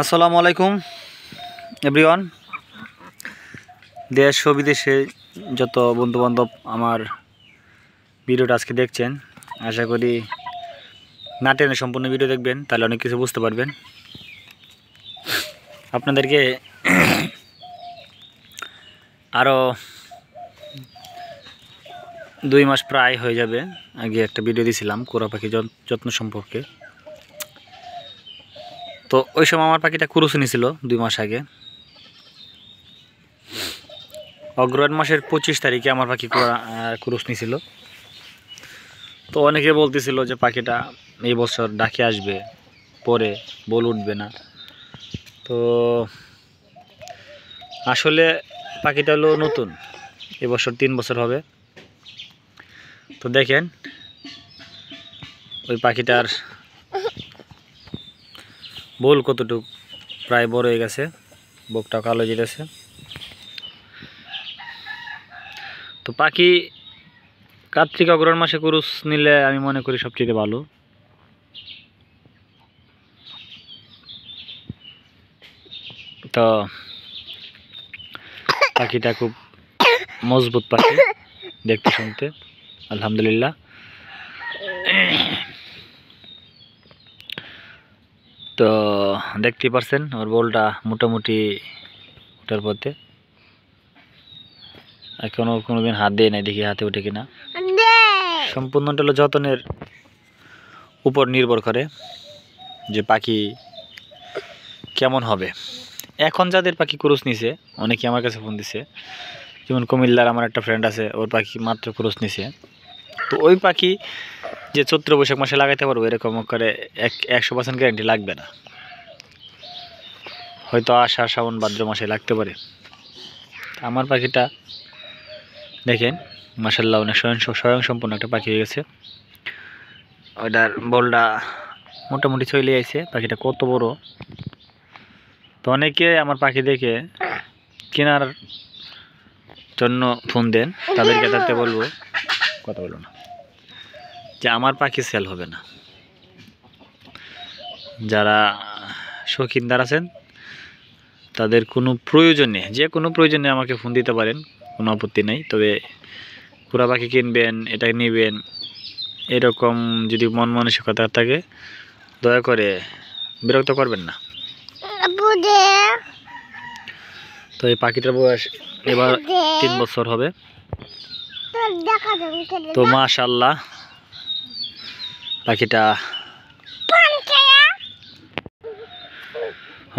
আসসালামু আলাইকুম এভরিওয়ান। দেশ ও বিদেশে যত বন্ধুবান্ধব আমার ভিডিওটা আজকে দেখছেন, আশা করি না টেনে সম্পূর্ণ ভিডিও দেখবেন, তাহলে অনেক কিছু বুঝতে পারবেন। আপনাদেরকে আরও 2 মাস প্রায় হয়ে যাবে আগে একটা ভিডিও দিয়েছিলাম কোরা পাখি যত্ন সম্পর্কে। তো ওই সময় আমার পাখিটা কুরুসে নিয়েছিল 2 মাস আগে। অগ্রহায়ণ মাসের 25 তারিখে আমার পাখি কুরুস নিয়েছিল। তো অনেকে বলতেছিল যে পাখিটা এই বছর ডাকে আসবে, পরে বল উঠবে না। তো আসলে পাখিটা হলো নতুন, এবছর 3 বছর হবে। তো দেখেন ওই পাখিটার বল কতটুকু, প্রায় বড় হয়ে গেছে, বুকটা কালো যেতেছে। তো পাখি কার্তিক অগ্রহায়ণ মাসে কুরুস নিলে আমি মনে করি সবচেয়ে ভালো। তো পাখিটা খুব মজবুত পাখি, দেখতে শুনতে আলহামদুলিল্লাহ। তো দেখতেই পারছেন ওর বলটা মোটামুটি ওটার পথে, এখনো কোনোদিন হাত দিয়ে নাই, দেখি হাতে ওঠে কিনা। সম্পূর্ণটা হলো যত্নের উপর নির্ভর করে যে পাখি কেমন হবে। এখন যাদের পাখি কুরুস নিছে, অনেকে আমার কাছে ফোন দিছে, যেমন কুমিল্লার আমার একটা ফ্রেন্ড আছে, ওর পাখি মাত্র কুরুস নিছে। তো ওই পাখি যে চৈত্র বৈশাখ মাসে লাগাইতে পারবো এরকম করে 100% গ্যারান্টি লাগবে না, হয়তো আষাঢ় শ্রাবণ ভাদ্র মাসে লাগতে পারে। আমার পাখিটা দেখেন মাশাআল্লাহ অনেক স্বয়ংসম্পূর্ণ একটা পাখি হয়ে গেছে। ওটার বলটা মোটামুটি চলে আইছে, পাখিটা কত বড়। তো অনেকে আমার পাখি দেখে কেনার জন্য ফোন দেন, তাদেরকে তাতে বলবো, কথা বলো না, যে আমার পাখি সেল হবে না। যারা শৌখিনদার আছেন তাদের কোনো প্রয়োজনে, যে কোনো প্রয়োজনে আমাকে ফোন দিতে পারেন, কোনো আপত্তি নেই। তবে কুরা পাখি কিনবেন, এটা নেবেন, এরকম যদি মন মানসিকতা থাকে দয়া করে বিরক্ত করবেন না। তো এই পাখিটার বয়স এবার 3 বছর হবে। তো মাশাআল্লাহ পাখিটা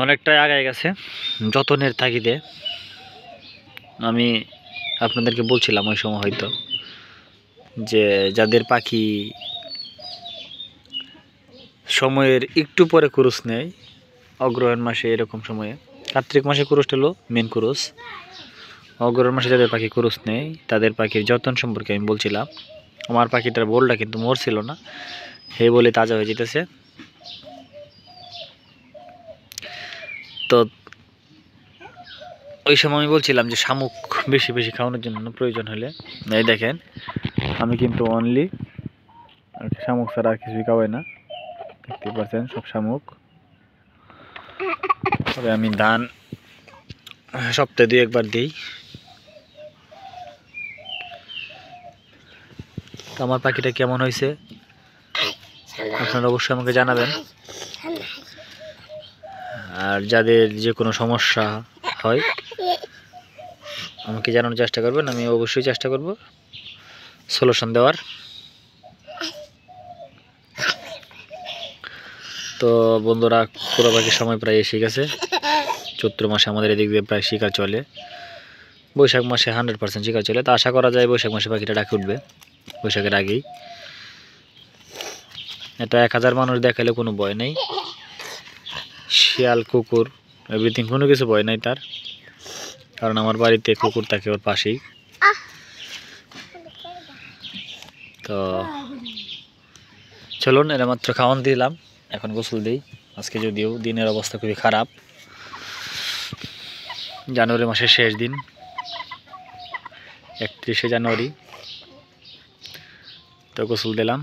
অনেকটাই আগায় গেছে যত্নের তাগিদে। আমি আপনাদেরকে বলছিলাম ওই সময় হয়তো, যে যাদের পাখি সময়ের একটু পরে কুরুস নেয়, অগ্রহায়ণ মাসে এরকম সময়ে, কার্তিক মাসে কুরুসটা হলো মেন কুরুস, অগ্রহায়ণ মাসে যাদের পাখি কুরুস নেয় তাদের পাখির যত্ন সম্পর্কে আমি বলছিলাম। আমার পাখিটার বলটা কিন্তু মরছিল না, হে বলে তাজা হয়ে যেতেছে। তো ওই সময় আমি বলছিলাম যে শামুক বেশি বেশি খাওয়ানোর জন্য প্রয়োজন হলে, এই দেখেন আমি কিন্তু অনলি শামুক ছাড়া আর কিছুই খাওয়াই না, দেখতে পাচ্ছেন সব শামুক। তবে আমি ধান সপ্তাহে 2-1 বার দিই। তো আমার পাখিটা কেমন হয়েছে আপনারা অবশ্যই আমাকে জানাবেন। আর যাদের যে কোনো সমস্যা হয় আমাকে জানানোর চেষ্টা করবেন, আমি অবশ্যই চেষ্টা করব সলিউশন দেওয়ার। তো বন্ধুরা, কুরা পাখির সময় প্রায় এসে গেছে। চৈত্র মাসে আমাদের এদিক দিয়ে প্রায় শিকার চলে, বৈশাখ মাসে 100% শিকার চলে। তো আশা করা যায় বৈশাখ মাসে পাখিটা ডাকে উঠবে, বৈশাখের আগেই। এটা 1000 মানুষ দেখালে কোনো ভয় নেই, শিয়াল কুকুর এভরিথিং কোনো কিছু ভয় নাই তার, কারণ আমার বাড়িতে কুকুর থাকে ওর পাশেই। তো চলুন, এরা মাত্র খাওয়ান দিলাম, এখন গোসল দিই। আজকে যদিও দিনের অবস্থা খুবই খারাপ, জানুয়ারি মাসের শেষ দিন, 31শে জানুয়ারি। তো গোসল দিলাম,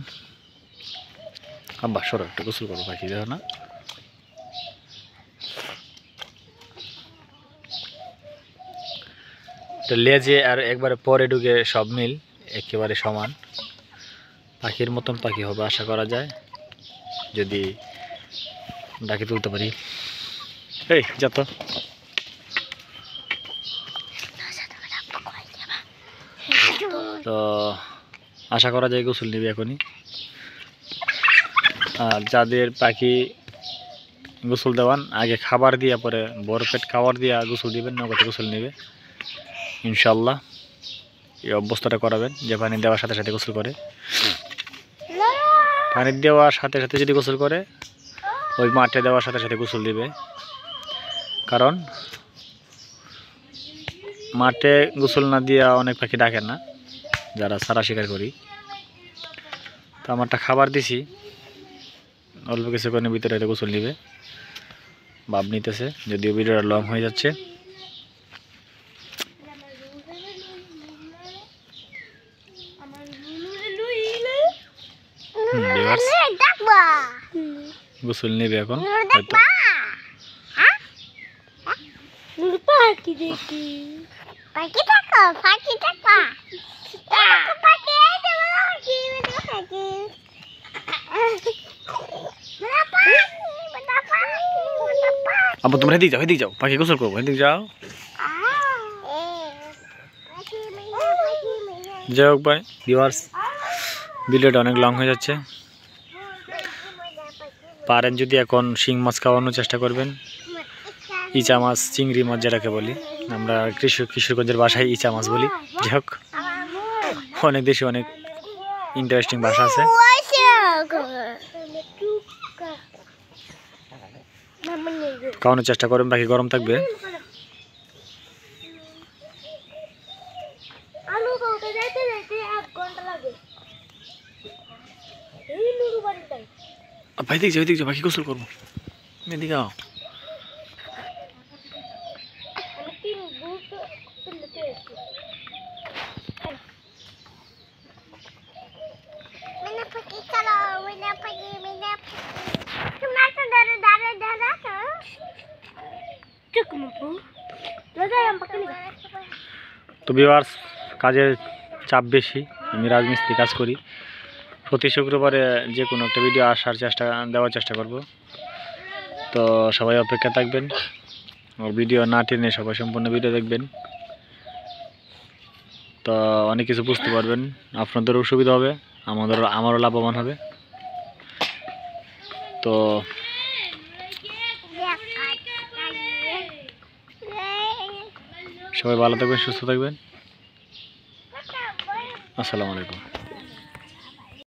আব্বা সরো একটু গোসল করবো, পাখি দেখো না। লেজে আর একবারে পরে ঢুকে সব মিল একেবারে সমান, পাখির মতন পাখি হবে আশা করা যায় যদি ডাকে তুলতে পারি। এই যত তো আশা করা যায় গোসল নেবে এখনই। আর যাদের পাখি গোসল দেওয়ান আগে খাবার দিয়া পরে বরফেট খাবার দিয়া গোসল দিবেন, নগদে গোসল নেবে ইনশাল্লাহ। এই অভ্যস্তটা করাবেন যে পানি দেওয়ার সাথে সাথে গোসল করে, পানি দেওয়ার সাথে সাথে যদি গোসল করে ওই মাঠে দেওয়ার সাথে সাথে গোসল দিবে। কারণ মাঠে গোসল না দিয়া অনেক পাখি ডাকে না, যারা সারা শিকার করি। তো আমারটা খাবার দিছি, অল্প কিছুক্ষণের ভিতরে এটা গোসল নিবে, ভাব নিতেছে। যদিও ভিডিওটা লং হয়ে যাচ্ছে। গোসল নেবে এখন হয়তো। अब तुम हेदिक जाओ पाखी गोसल करबो, हेदिक जाओ। যাই হোক ভাই ভিউয়ার্স, ভিডিওটা অনেক লং হয়ে যাচ্ছে। পারেন যদি এখন শিং মাছ খাওয়ানোর চেষ্টা করবেন, ইচা মাছ, চিংড়ি মাছ যেটাকে বলি আমরা কিশোরগঞ্জের ভাষায় ইচা মাছ বলি। যাই হোক অনেক দেশে অনেক ইন্টারেস্টিং ভাষা আছে। খাওয়ানোর চেষ্টা করবেন, বাকি গরম থাকবে। ভাই দেখ যাও বাকি গোসল করবো, এদিকে আও। তো ভিউয়ার্স, কাজের চাপ বেশি, আমি রাজমিস্ত্রি কাজ করি। প্রতি শুক্রবারে যে কোনো একটা ভিডিও দেওয়ার চেষ্টা করব। তো সবাই অপেক্ষা থাকবেন, ভিডিও না টেনে সবাই সম্পূর্ণ ভিডিও দেখবেন। তো অনেক কিছু বুঝতে পারবেন, আপনাদেরও সুবিধা হবে, আমারও লাভবান হবে। তো সবাই ভালো থাকবেন, সুস্থ থাকবেন। আসসালামু আলাইকুম।